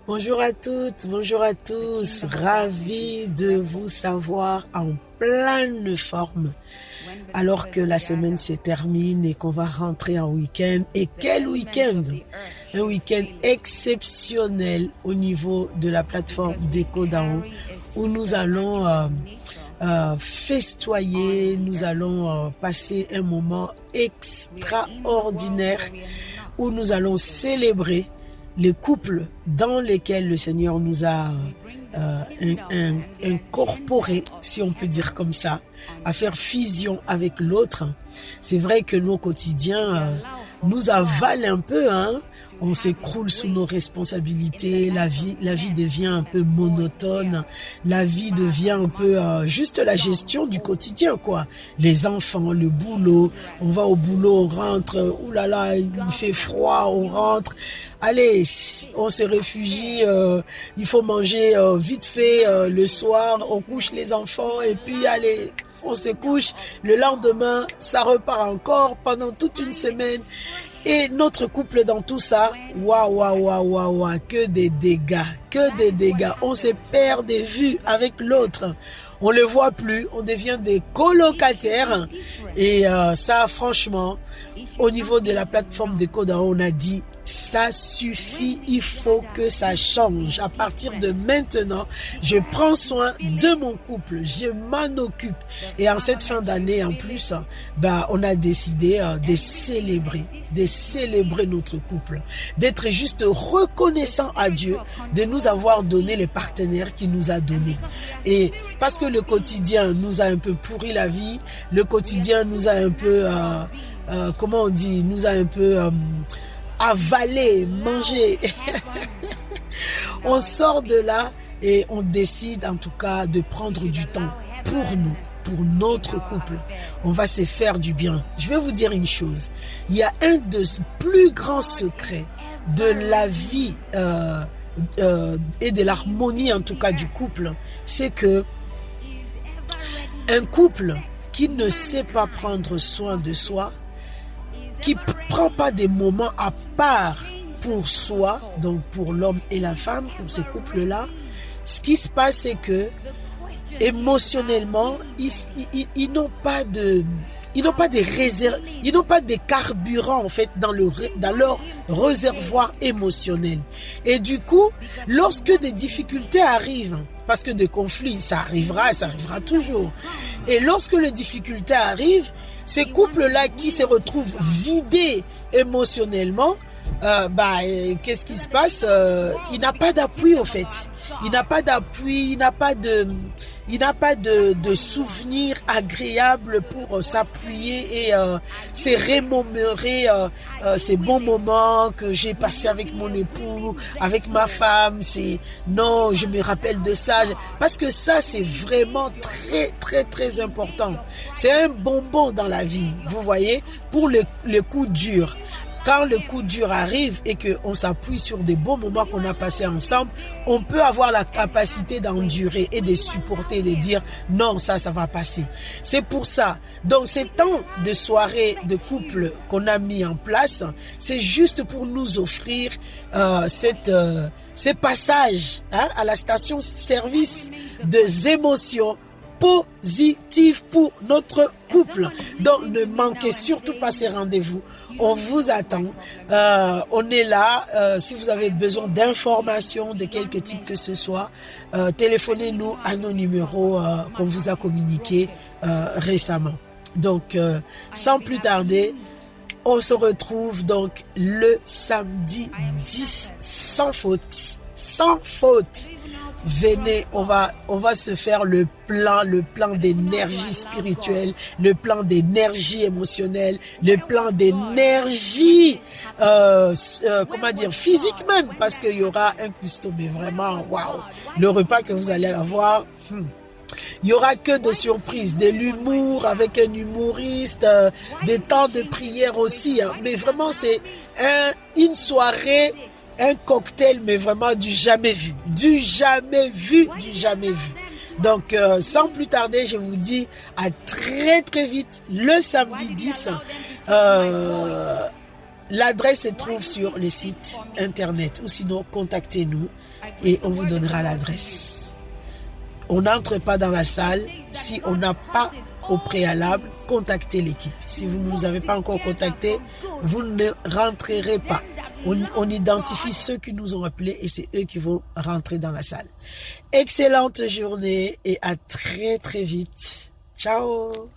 Bonjour à toutes, bonjour à tous, ravi de vous savoir en pleine forme alors que la semaine se termine et qu'on va rentrer en week-end. Et quel week-end! Un week-end exceptionnel au niveau de la plateforme d'Echo d'en haut où nous allons festoyer, nous allons passer un moment extraordinaire où nous allons célébrer les couples dans lesquels le Seigneur nous a incorporés, si on peut dire comme ça, à faire fusion avec l'autre. C'est vrai que nos quotidiens nous avalent un peu, hein. On s'écroule sous nos responsabilités, la vie devient un peu monotone, la vie devient un peu juste la gestion du quotidien, quoi. Les enfants, le boulot, on va au boulot, on rentre, oulala, il fait froid, on rentre. Allez, on se réfugie, il faut manger vite fait le soir, on couche les enfants et puis allez, on se couche. Le lendemain, ça repart encore pendant toute une semaine. Et notre couple dans tout ça, waouh, que des dégâts. On se perd des vues avec l'autre. On le voit plus, on devient des colocataires. Et ça, franchement, au niveau de la plateforme d'Echo d'en haut, on a dit, ça suffit, il faut que ça change. À partir de maintenant, je prends soin de mon couple, je m'en occupe. Et en cette fin d'année, en plus, on a décidé de célébrer notre couple, d'être juste reconnaissant à Dieu de nous avoir donné les partenaires qu'il nous a donnés. Et parce que le quotidien nous a un peu pourri la vie, le quotidien nous a un peu, nous a un peu avalé, mangé. On sort de là et on décide en tout cas de prendre du temps pour nous, pour notre couple. On va se faire du bien. Je vais vous dire une chose. Il y a un des plus grands secrets de la vie et de l'harmonie en tout cas du couple, c'est que un couple qui ne sait pas prendre soin de soi, qui ne prend pas des moments à part pour soi, donc pour l'homme et la femme, pour ces couples-là, ce qui se passe, c'est que émotionnellement, ils n'ont pas de réserves, ils n'ont pas de carburant en fait dans leur réservoir émotionnel. Et du coup, lorsque des difficultés arrivent, parce que des conflits, ça arrivera toujours. Et lorsque les difficultés arrivent, ces couples-là qui se retrouvent vidés émotionnellement, qu'est-ce qui se passe? Il n'a pas d'appui en fait. Il n'a pas d'appui, il n'a pas de souvenirs agréables pour s'appuyer et se remémorer ces bons moments que j'ai passés avec mon époux, avec ma femme. Non, je me rappelle de ça. Parce que ça, c'est vraiment très, très, très important. C'est un bonbon dans la vie, vous voyez, pour le coup dur. Quand le coup dur arrive et qu'on s'appuie sur des bons moments qu'on a passés ensemble, on peut avoir la capacité d'endurer et de supporter, de dire non, ça va passer. C'est pour ça. Donc ces temps de soirée de couple qu'on a mis en place, c'est juste pour nous offrir ces passages à la station-service des émotions positive pour notre couple. Donc ne manquez surtout pas ces rendez-vous. On vous attend. On est là. Si vous avez besoin d'informations de quelque type que ce soit, téléphonez-nous à nos numéros qu'on vous a communiqués récemment. Donc sans plus tarder, on se retrouve donc le samedi 10 sans faute. Sans faute. Venez, on va se faire le plan d'énergie spirituelle, le plan d'énergie émotionnelle, le plan d'énergie, physique même, parce qu'il y aura un custo, mais vraiment, waouh, le repas que vous allez avoir. Il y aura que de surprises, de l'humour avec un humoriste, des temps de prière aussi, hein. Mais vraiment c'est une soirée, un cocktail, mais vraiment du jamais vu. Donc, sans plus tarder, je vous dis à très très vite le samedi 10 L'adresse se trouve sur le site internet ou sinon contactez-nous et on vous donnera l'adresse. On n'entre pas dans la salle si on n'a pas au préalable contacté l'équipe. Si vous ne nous avez pas encore contacté, vous ne rentrerez pas. On identifie ceux qui nous ont appelés et c'est eux qui vont rentrer dans la salle. Excellente journée et à très très vite. Ciao!